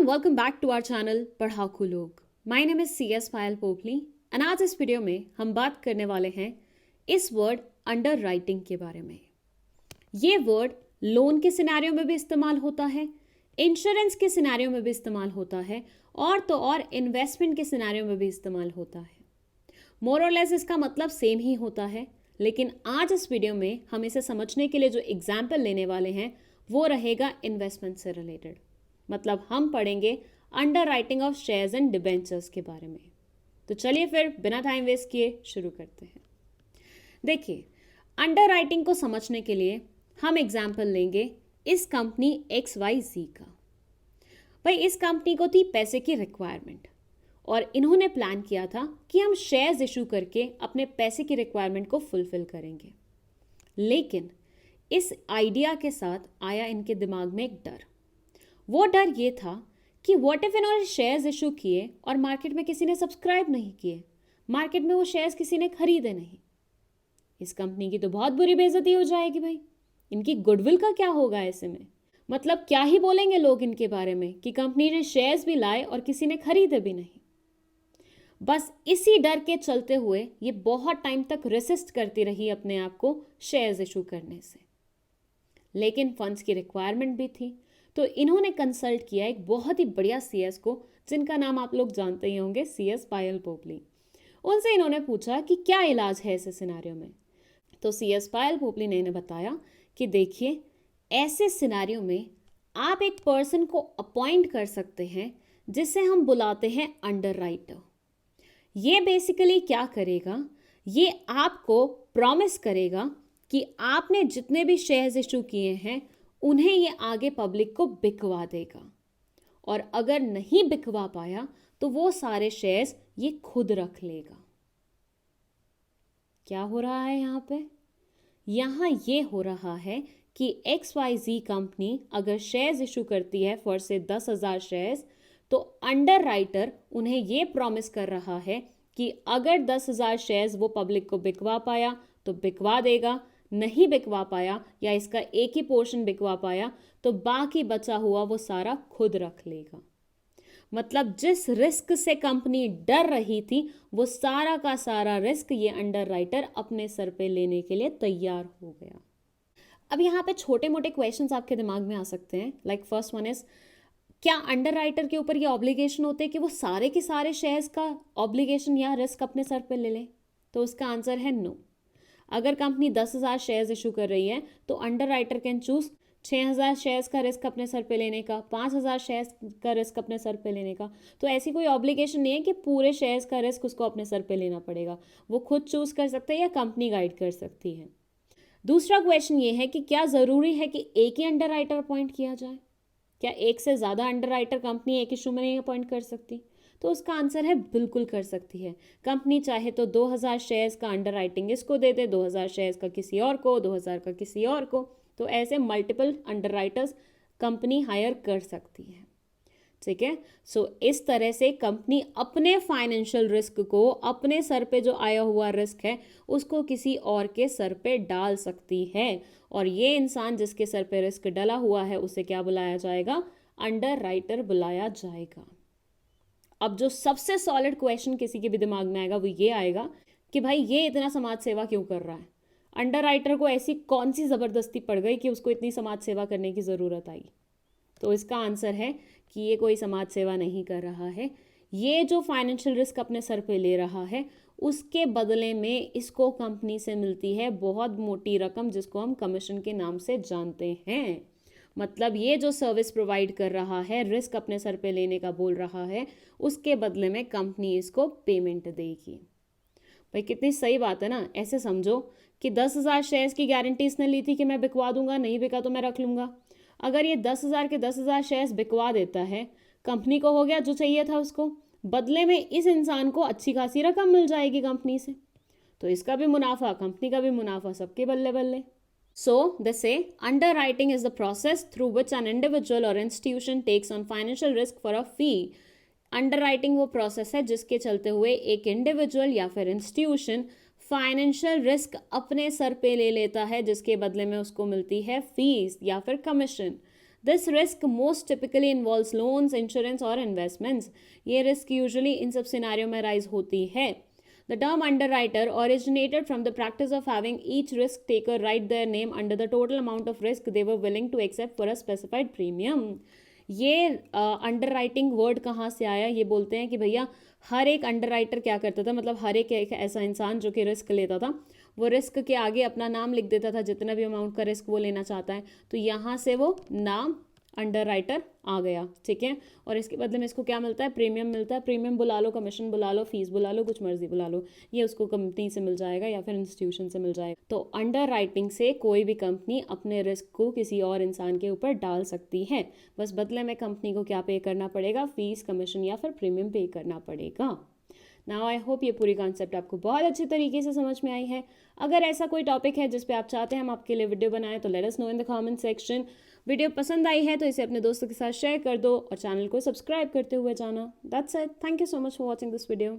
and welcome back to our channel पढ़ाकू लोग। My name is CS Payal Popli and आज इस video में हम बात करने वाले हैं इस वर्ड अंडर राइटिंग के बारे में। ये वर्ड लोन के सिनेरियो में भी इस्तेमाल होता है, इंश्योरेंस के सिनेरियो में भी इस्तेमाल होता है और तो और इन्वेस्टमेंट के सिनेरियो में भी इस्तेमाल होता है। मोर और लेस इसका मतलब सेम ही होता है, लेकिन आज इस वीडियो में हम इसे समझने के लिए जो एग्जाम्पल लेने वाले हैं वो रहेगा इन्वेस्टमेंट से रिलेटेड। मतलब हम पढ़ेंगे under writing of shares and debentures के बारे में। तो चलिए फिर बिना टाइम वेस्ट किए शुरू करते हैं। देखिए, अंडर राइटिंग को समझने के लिए हम एग्जाम्पल लेंगे इस कंपनी XYZ का। भाई, इस कंपनी को थी पैसे की रिक्वायरमेंट और इन्होंने प्लान किया था कि हम शेयर्स इशू करके अपने पैसे की रिक्वायरमेंट को फुलफिल करेंगे। लेकिन इस आइडिया के साथ आया इनके दिमाग में एक डर। वो डर ये था कि व्हाट इफ इन्होंने शेयर्स इशू किए और मार्केट में किसी ने सब्सक्राइब नहीं किए, मार्केट में वो शेयर्स किसी ने खरीदे नहीं, इस कंपनी की तो बहुत बुरी बेइज्जती हो जाएगी। भाई, इनकी गुडविल का क्या होगा ऐसे में? मतलब क्या ही बोलेंगे लोग इनके बारे में कि कंपनी ने शेयर्स भी लाए और किसी ने खरीदे भी नहीं। बस इसी डर के चलते हुए ये बहुत टाइम तक रेसिस्ट करती रही अपने आप को शेयर्स इशू करने से। लेकिन फंड्स की रिक्वायरमेंट भी थी, तो इन्होंने कंसल्ट किया एक बहुत ही बढ़िया CS को, जिनका नाम आप लोग जानते ही होंगे, CS पायल पोपली। उनसे इन्होंने पूछा कि क्या इलाज है ऐसे सिनेरियो में। तो CS पायल पोपली ने इन्हें बताया कि देखिए, ऐसे सिनेरियो में आप एक पर्सन को अपॉइंट कर सकते हैं जिसे हम बुलाते हैं अंडर राइटर। ये बेसिकली क्या करेगा, ये आपको प्रॉमिस करेगा कि आपने जितने भी शेयर्स इशू किए हैं उन्हें ये आगे पब्लिक को बिकवा देगा, और अगर नहीं बिकवा पाया तो वो सारे शेयर्स ये खुद रख लेगा। क्या हो रहा है यहाँ पे? यहाँ ये हो रहा है कि XYZ कंपनी अगर शेयर्स इशू करती है फॉर से 10,000 शेयर्स, तो अंडर राइटर उन्हें ये प्रॉमिस कर रहा है कि अगर 10,000 शेयर्स वो पब्लिक को बिकवा पाया तो बिकवा देगा, नहीं बिकवा पाया या इसका एक ही पोर्शन बिकवा पाया तो बाकी बचा हुआ वो सारा खुद रख लेगा। मतलब जिस रिस्क से कंपनी डर रही थी वो सारा का सारा रिस्क ये अंडर राइटर अपने सर पे लेने के लिए तैयार हो गया। अब यहाँ पे छोटे मोटे क्वेश्चंस आपके दिमाग में आ सकते हैं। लाइक फर्स्ट वन इज, क्या अंडर राइटर के ऊपर ये ऑब्लिगेशन होते हैं कि वो सारे के सारे शेयर्स का ऑब्लिगेशन या रिस्क अपने सर पे ले ले? तो उसका आंसर है नो। अगर कंपनी 10,000 शेयर्स इशू कर रही है तो under writer can choose 6,000 shares का रिस्क अपने सर पे लेने का, 5,000 शेयर्स का रिस्क अपने सर पे लेने का। तो ऐसी कोई ऑब्लिगेशन नहीं है कि पूरे शेयर्स का रिस्क उसको अपने सर पे लेना पड़ेगा। वो खुद चूज कर सकते हैं या कंपनी गाइड कर सकती है। दूसरा क्वेश्चन ये है कि क्या ज़रूरी है कि एक ही अंडर राइटर अपॉइंट किया जाए? क्या एक से ज़्यादा अंडर राइटर कंपनी एक इशू में नहीं अपॉइंट कर सकती? तो उसका आंसर है बिल्कुल कर सकती है। कंपनी चाहे तो 2,000 शेयर्स का अंडर राइटिंग इसको दे दे, 2,000 शेयर्स का किसी और को, 2,000 का किसी और को। तो ऐसे multiple under writers company hire कर सकती है। ठीक है, सो इस तरह से कंपनी अपने फाइनेंशियल रिस्क को, अपने सर पे जो आया हुआ रिस्क है उसको किसी और के सर पे डाल सकती है, और ये इंसान जिसके सर पे रिस्क डला हुआ है उसे क्या बुलाया जाएगा? अंडर राइटर बुलाया जाएगा। अब जो सबसे सॉलिड क्वेश्चन किसी के भी दिमाग में आएगा वो ये आएगा कि भाई ये इतना समाज सेवा क्यों कर रहा है? अंडर राइटर को ऐसी कौन सी ज़बरदस्ती पड़ गई कि उसको इतनी समाज सेवा करने की ज़रूरत आई? तो इसका आंसर है कि ये कोई समाज सेवा नहीं कर रहा है। ये जो फाइनेंशियल रिस्क अपने सर पे ले रहा है उसके बदले में इसको कंपनी से मिलती है बहुत मोटी रकम, जिसको हम कमीशन के नाम से जानते हैं। मतलब ये जो सर्विस प्रोवाइड कर रहा है, रिस्क अपने सर पे लेने का बोल रहा है, उसके बदले में कंपनी इसको पेमेंट देगी। भाई कितनी सही बात है ना? ऐसे समझो कि 10,000 शेयर्स की गारंटी इसने ली थी कि मैं बिकवा दूंगा, नहीं बिका तो मैं रख लूंगा। अगर ये 10,000 के 10,000 शेयर्स बिकवा देता है, कंपनी को हो गया जो चाहिए था उसको, बदले में इस इंसान को अच्छी खासी रकम मिल जाएगी कंपनी से। तो इसका भी मुनाफा, कंपनी का भी मुनाफा, सबके बल्ले बल्ले। So, they say underwriting is the process through which an individual or institution takes on financial risk for a fee. Underwriting वो प्रोसेस है जिसके चलते हुए एक इंडिविजुअल या फिर इंस्टीट्यूशन फाइनेंशियल रिस्क अपने सर पे ले लेता है, जिसके बदले में उसको मिलती है फीस या फिर commission. This risk most typically involves loans, insurance और इन्वेस्टमेंट्स। ये रिस्क यूजुअली इन सब सिनेरियो में राइज होती है। The term underwriter originated from the practice of having each risk taker write their name under the total amount of risk they were willing to accept for a specified premium. ये underwriting word कहाँ से आया? ये बोलते हैं कि भैया हर एक अंडरराइटर क्या करता था, मतलब हर एक ऐसा इंसान जो कि रिस्क लेता था, वो रिस्क के आगे अपना नाम लिख देता था, जितना भी अमाउंट का रिस्क वो लेना चाहता है, तो यहाँ से वो नाम अंडरराइटर आ गया, ठीक है। और इसके बदले में इसको क्या मिलता है? प्रीमियम मिलता है। प्रीमियम बुला लो, कमीशन बुला लो, फीस बुला लो, कुछ मर्जी बुला लो, ये उसको कंपनी से मिल जाएगा या फिर इंस्टीट्यूशन से मिल जाएगा। तो अंडरराइटिंग से कोई भी कंपनी अपने रिस्क को किसी और इंसान के ऊपर डाल सकती है, बस बदले में कंपनी को क्या पे करना पड़ेगा? फीस, कमीशन या फिर प्रीमियम पे करना पड़ेगा। नाउ आई होप ये पूरी कॉन्सेप्ट आपको बहुत अच्छी तरीके से समझ में आई है। अगर ऐसा कोई टॉपिक है जिस पे आप चाहते हैं हम आपके लिए वीडियो बनाएं तो let us know in the comment section. Video पसंद आई है तो इसे अपने दोस्तों के साथ शेयर कर दो और चैनल को सब्सक्राइब करते हुए जाना। That's it. Thank you so much for watching this video.